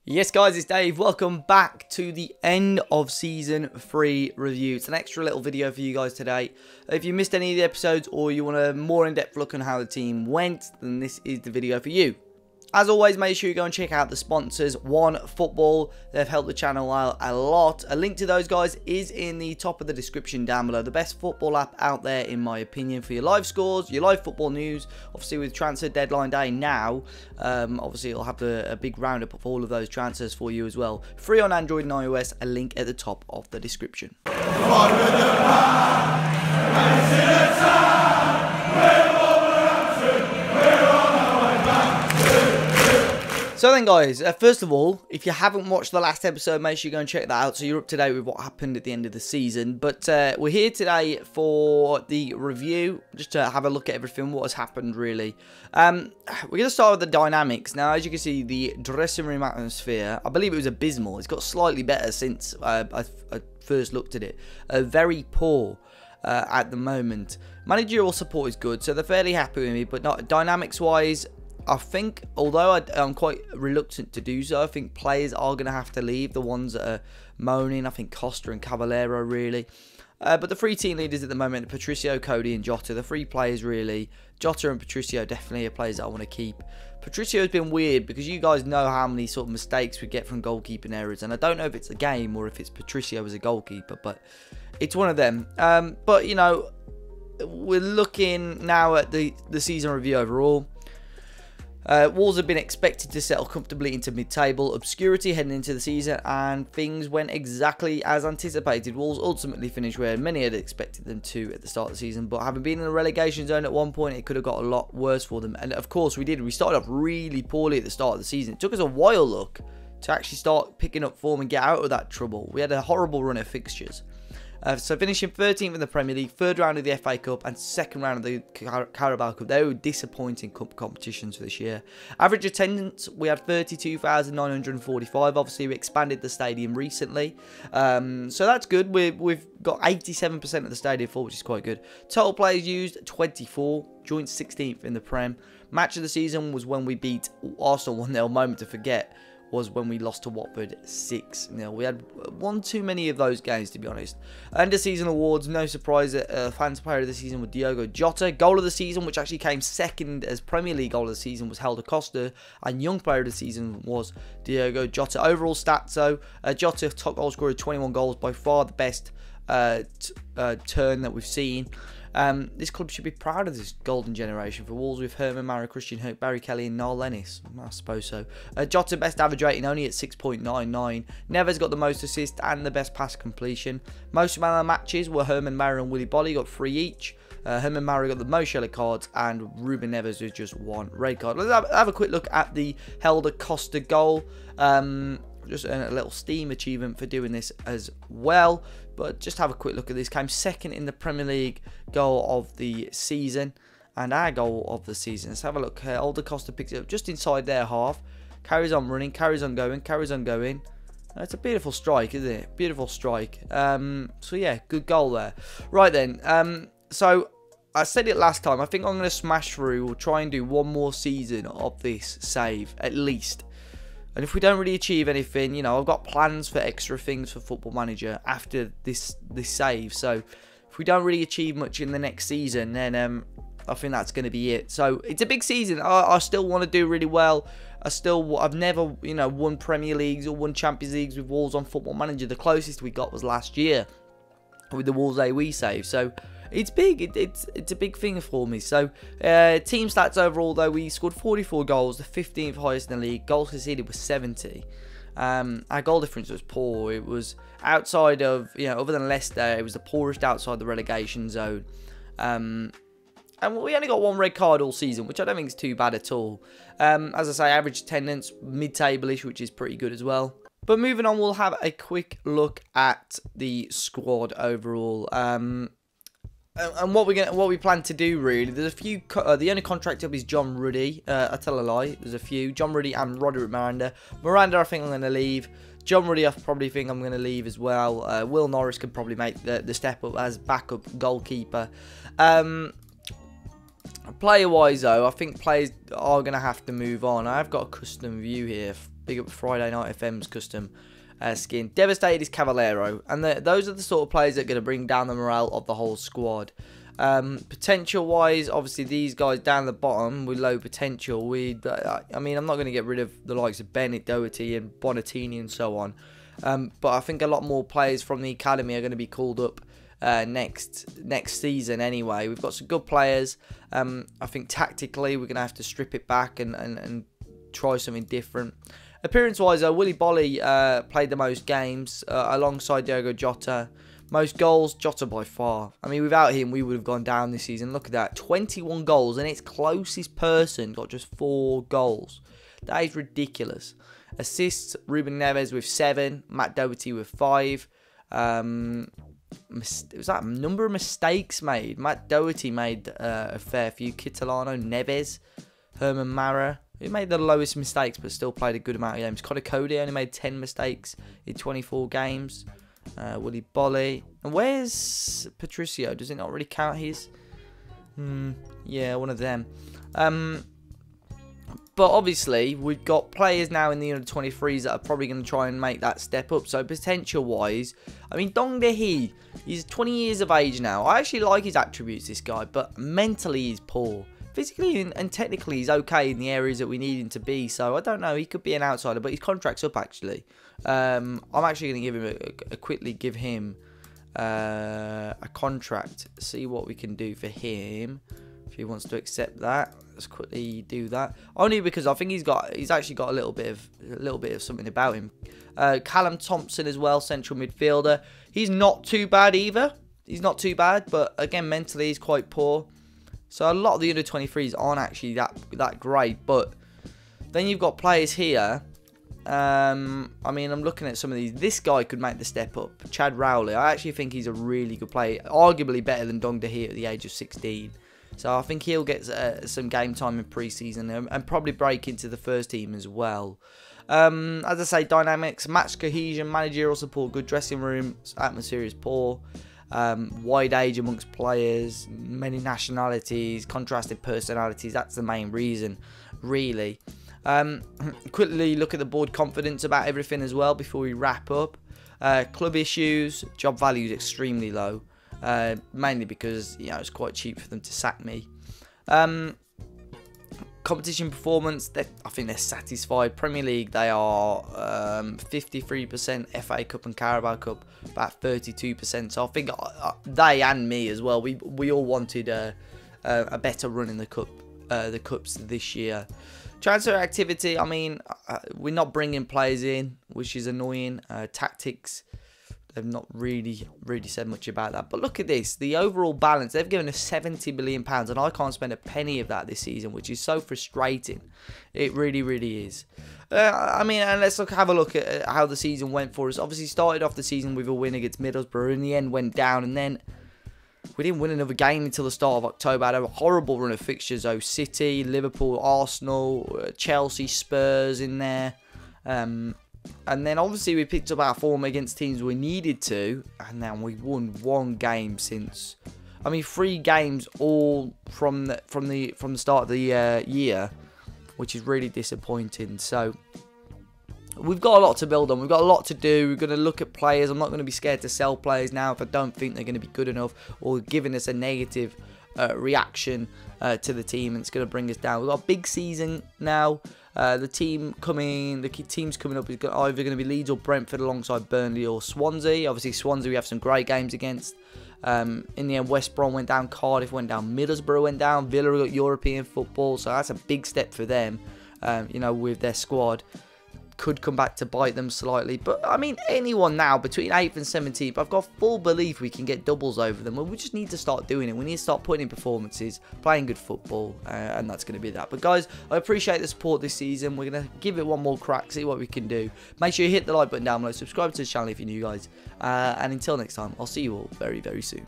Yes guys, it's Dave. Welcome back to the end of season 3 review. It's an extra little video for you guys today. If you missed any of the episodes or you want a more in-depth look on how the team went, then this is the video for you. As always, make sure you go and check out the sponsors, OneFootball. They've helped the channel out a lot. A link to those guys is in the top of the description down below. The best football app out there, in my opinion, for your live scores, your live football news. Obviously, with transfer deadline day now, obviously it'll have a big roundup of all of those transfers for you as well. Free on Android and iOS. A link at the top of the description. So then guys, first of all, if you haven't watched the last episode, make sure you go and check that out so you're up to date with what happened at the end of the season. But we're here today for the review, just to have a look at everything, what has happened really. We're going to start with the dynamics. Now, as you can see, the dressing room atmosphere, I believe it was abysmal. It's got slightly better since I first looked at it. Very poor at the moment. Managerial support is good, so they're fairly happy with me, but not dynamics-wise. I think, although I'm quite reluctant to do so, I think players are going to have to leave. The ones that are moaning, I think Costa and Cavallero really. But the three team leaders at the moment, Patricio, Cody and Jota, the three players really. Jota and Patricio definitely are players that I want to keep. Patricio's been weird because you guys know how many sort of mistakes we get from goalkeeping errors. And I don't know if it's a game or if it's Patricio as a goalkeeper, but it's one of them. But, you know, we're looking now at the season review overall. Wolves have been expected to settle comfortably into mid-table obscurity heading into the season, and things went exactly as anticipated. Wolves ultimately finished where many had expected them to at the start of the season, but having been in the relegation zone at one point, it could have got a lot worse for them. And of course we did. We started off really poorly at the start of the season. It took us a while, to actually start picking up form and get out of that trouble. We had a horrible run of fixtures. So finishing 13th in the Premier League, third round of the FA Cup and second round of the Carabao Cup. They were disappointing cup competitions for this year. Average attendance, we had 32,945. Obviously, we expanded the stadium recently. So that's good. We've got 87% of the stadium full, which is quite good. Total players used, 24. Joint 16th in the Prem. Match of the season was when we beat Arsenal 1-0. Moment to forget was when we lost to Watford 6-0. We had one too many of those games, to be honest. End of season awards, no surprise that fans player of the season with Diogo Jota. Goal of the season, which actually came second as Premier League goal of the season, was Helder Costa, and young player of the season was Diogo Jota. Overall stats, though, Jota top goal scorer, 21 goals, by far the best turn that we've seen. This club should be proud of this golden generation for Wolves with Herman Mara, Christian Hook, Barry Kelly and Noel Lennis. I suppose so. Jota best average rating only at 6.99. Neves got the most assists and the best pass completion. Most man of the matches were Herman Mara and Willy Bolly, got 3 each. Herman Mara got the most yellow cards and Ruben Neves with just 1 red card. Let's have a quick look at the Helder Costa goal. Just a little Steam achievement for doing this as well. But just have a quick look at this. Came second in the Premier League goal of the season. And our goal of the season. Let's have a look here. Helder Costa picks it up just inside their half. Carries on running. Carries on going. Carries on going. It's a beautiful strike, isn't it? Beautiful strike. So yeah, good goal there. Right then. So I said it last time. I think I'm going to smash through. We'll try and do one more season of this save. At least. And if we don't really achieve anything, you know, I've got plans for extra things for Football Manager after this save. So if we don't really achieve much in the next season, then I think that's going to be it. So it's a big season. I still want to do really well. I've never, you know, won Premier Leagues or won Champions Leagues with Wolves on Football Manager. The closest we got was last year with the Wolves AWE save. So it's big. It's a big thing for me. So team stats overall, though, we scored 44 goals, the 15th highest in the league. Goals conceded was 70. Our goal difference was poor. It was outside of, you know, other than Leicester, it was the poorest outside the relegation zone. And we only got 1 red card all season, which I don't think is too bad at all. As I say, average attendance, mid-table-ish, which is pretty good as well. But moving on, we'll have a quick look at the squad overall. And what we plan to do really, there's a few. The only contract up is John Ruddy. I tell a lie. There's a few. John Ruddy and Roderick Miranda. Miranda, I think I'm going to leave. John Ruddy, I probably think I'm going to leave as well. Will Norris could probably make the step up as backup goalkeeper. Player-wise, though, I think players are going to have to move on. I've got a custom view here Big up Friday Night FM's custom skin. Devastated is Cavallero, and those are the sort of players that are going to bring down the morale of the whole squad. Potential wise, obviously these guys down the bottom with low potential. I mean, I'm not going to get rid of the likes of Bennett, Doherty and Bonatini and so on, but I think a lot more players from the academy are going to be called up next season anyway. We've got some good players. I think tactically we're going to have to strip it back and try something different. Appearance-wise, Willy Bolly played the most games alongside Diogo Jota. Most goals, Jota by far. I mean, without him, we would have gone down this season. Look at that, 21 goals, and its closest person got just 4 goals. That is ridiculous. Assists, Ruben Neves with 7, Matt Doherty with 5. Was that number of mistakes made? Matt Doherty made a fair few. Kitolano, Neves, Herman Mara. He made the lowest mistakes, but still played a good amount of games. Conor Cody only made 10 mistakes in 24 games. Willy Bolly. And where's Patricio? Does it not really count his? Yeah, one of them. But obviously, we've got players now in the under-23s that are probably going to try and make that step up. So potential-wise, I mean, Dong De-hee, he's 20 years of age now. I actually like his attributes, this guy, but mentally he's poor. Physically and technically he's okay in the areas that we need him to be. So I don't know, he could be an outsider, but his contract's up actually. I'm actually going to give him quickly give him a contract. See what we can do for him if he wants to accept that. Let's quickly do that. Only because I think he's actually got a little bit of something about him. Callum Thompson as well, central midfielder. He's not too bad either. He's not too bad, but again mentally he's quite poor. So a lot of the under-23s aren't actually that great. But then you've got players here. I mean, I'm looking at some of these. This guy could make the step up. Chad Rowley. I actually think he's a really good player. Arguably better than Dong De-hee at the age of 16. So I think he'll get some game time in pre-season and probably break into the first team as well. As I say, dynamics, match cohesion, managerial support, good dressing room, atmosphere is poor. Wide age amongst players, many nationalities, contrasted personalities. That's the main reason, really. Quickly look at the board confidence about everything as well before we wrap up. Club issues, job value is extremely low, mainly because it's quite cheap for them to sack me. Competition performance, I think they're satisfied. Premier League, they are 53%. FA Cup and Carabao Cup, about 32%. So I think they and me as well, we all wanted a better run in the cups this year. Transfer activity, I mean, we're not bringing players in, which is annoying. Tactics, they've not really said much about that. But look at this, the overall balance. They've given us £70 million, and I can't spend a penny of that this season, which is so frustrating. It really is. I mean, and let's have a look at how the season went for us. Obviously, started off the season with a win against Middlesbrough. In the end, went down, and then we didn't win another game until the start of October. Had a horrible run of fixtures, though. City, Liverpool, Arsenal, Chelsea, Spurs in there. And then obviously we picked up our form against teams we needed to, and then we won 1 game since. I mean, 3 games all from the start of the year, which is really disappointing. So we've got a lot to build on. We've got a lot to do. We're going to look at players. I'm not going to be scared to sell players now if I don't think they're going to be good enough or giving us a negative reaction to the team, and it's going to bring us down. We've got a big season now. The teams coming up is either going to be Leeds or Brentford alongside Burnley or Swansea. Obviously, Swansea we have some great games against. In the end, West Brom went down, Cardiff went down, Middlesbrough went down, Villa got European football, so that's a big step for them. With their squad. Could come back to bite them slightly, but I mean, anyone now between 8th and 17th, I've got full belief we can get doubles over them. We just need to start doing it. We need to start putting in performances, playing good football, and that's going to be that. But guys, I appreciate the support this season. We're going to give it one more crack, see what we can do. Make sure you hit the like button down below, subscribe to the channel if you're new, guys, and until next time, I'll see you all very soon.